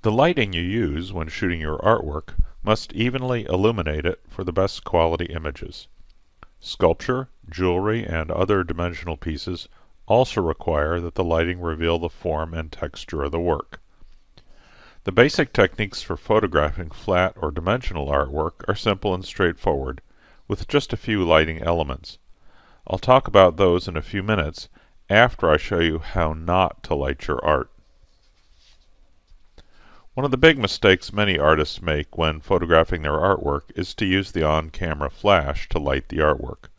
The lighting you use when shooting your artwork must evenly illuminate it for the best quality images. Sculpture, jewelry, and other dimensional pieces also require that the lighting reveal the form and texture of the work. The basic techniques for photographing flat or dimensional artwork are simple and straightforward, with just a few lighting elements. I'll talk about those in a few minutes after I show you how not to light your art. One of the big mistakes many artists make when photographing their artwork is to use the on-camera flash to light the artwork.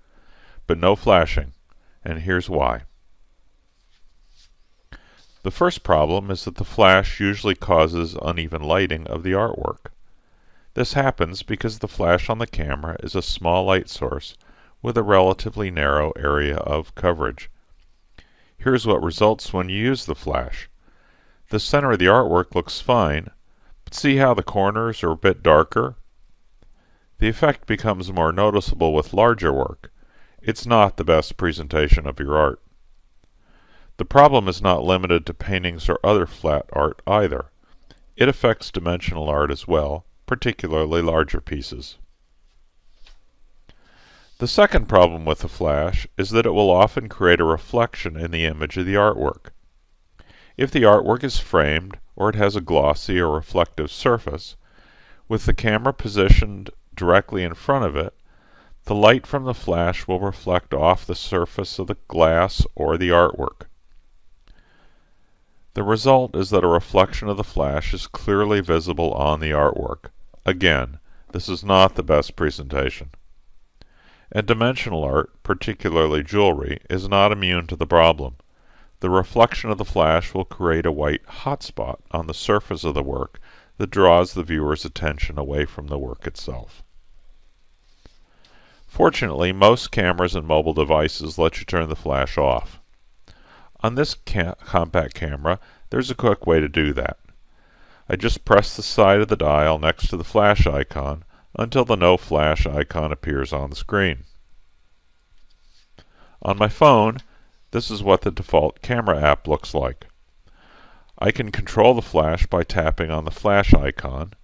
But no flashing, and here's why. The first problem is that the flash usually causes uneven lighting of the artwork. This happens because the flash on the camera is a small light source with a relatively narrow area of coverage. Here's what results when you use the flash. The center of the artwork looks fine, but see how the corners are a bit darker? The effect becomes more noticeable with larger work. It's not the best presentation of your art. The problem is not limited to paintings or other flat art either. It affects dimensional art as well, particularly larger pieces. The second problem with the flash is that it will often create a reflection in the image of the artwork. If the artwork is framed or it has a glossy or reflective surface, with the camera positioned directly in front of it, the light from the flash will reflect off the surface of the glass or the artwork. The result is that a reflection of the flash is clearly visible on the artwork. Again, this is not the best presentation. And dimensional art, particularly jewelry, is not immune to the problem. The reflection of the flash will create a white hotspot on the surface of the work that draws the viewer's attention away from the work itself. Fortunately, most cameras and mobile devices let you turn the flash off. On this compact camera, there's a quick way to do that. I just press the side of the dial next to the flash icon until the no flash icon appears on the screen. On my phone, this is what the default camera app looks like. I can control the flash by tapping on the flash icon.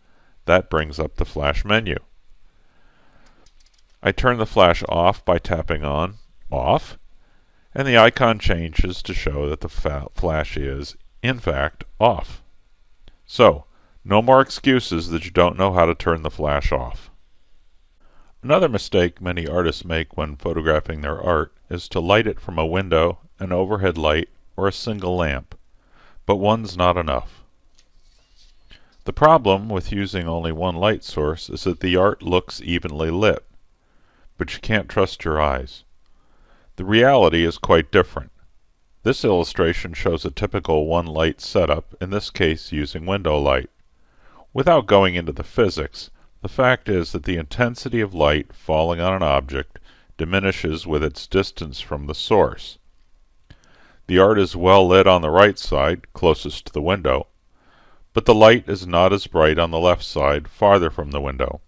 That brings up the flash menu. I turn the flash off by tapping on Off, and the icon changes to show that the flash is, in fact, off. So, no more excuses that you don't know how to turn the flash off. Another mistake many artists make when photographing their art is to light it from a window, an overhead light, or a single lamp. But one's not enough. The problem with using only one light source is that the art looks evenly lit, but you can't trust your eyes. The reality is quite different. This illustration shows a typical one light setup, in this case using window light. Without going into the physics, the fact is that the intensity of light falling on an object diminishes with its distance from the source. The art is well lit on the right side, closest to the window, but the light is not as bright on the left side, farther from the window.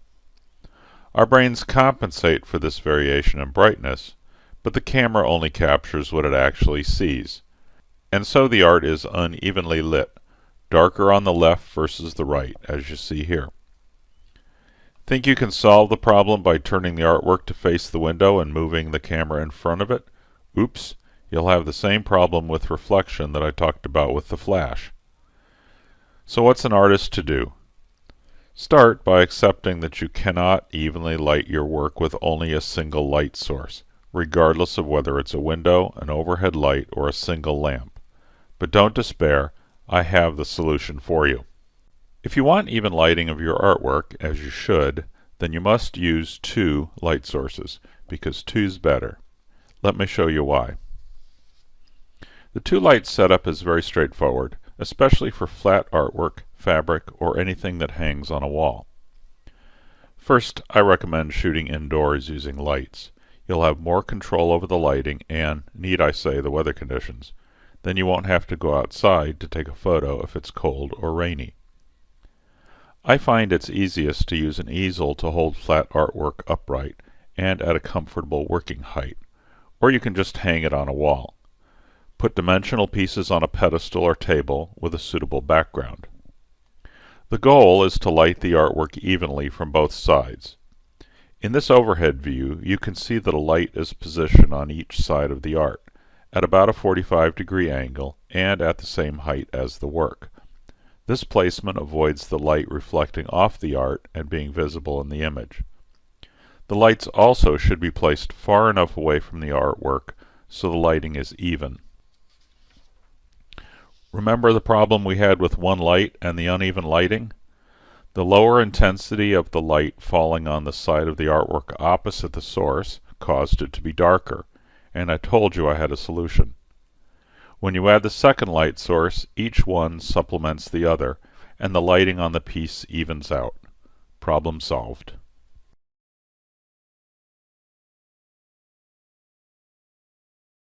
Our brains compensate for this variation in brightness, but the camera only captures what it actually sees, and so the art is unevenly lit, darker on the left versus the right, as you see here. Think you can solve the problem by turning the artwork to face the window and moving the camera in front of it? Oops, you'll have the same problem with reflection that I talked about with the flash. So what's an artist to do? Start by accepting that you cannot evenly light your work with only a single light source, regardless of whether it's a window, an overhead light, or a single lamp. But don't despair, I have the solution for you. If you want even lighting of your artwork, as you should, then you must use two light sources, because two's better. Let me show you why. The two light setup is very straightforward, especially for flat artwork, fabric, or anything that hangs on a wall. First, I recommend shooting indoors using lights. You'll have more control over the lighting and, need I say, the weather conditions. Then you won't have to go outside to take a photo if it's cold or rainy. I find it's easiest to use an easel to hold flat artwork upright and at a comfortable working height, or you can just hang it on a wall. Put dimensional pieces on a pedestal or table with a suitable background. The goal is to light the artwork evenly from both sides. In this overhead view, you can see that a light is positioned on each side of the art, at about a 45-degree angle and at the same height as the work. This placement avoids the light reflecting off the art and being visible in the image. The lights also should be placed far enough away from the artwork so the lighting is even. Remember the problem we had with one light and the uneven lighting? The lower intensity of the light falling on the side of the artwork opposite the source caused it to be darker, and I told you I had a solution. When you add the second light source, each one supplements the other, and the lighting on the piece evens out. Problem solved.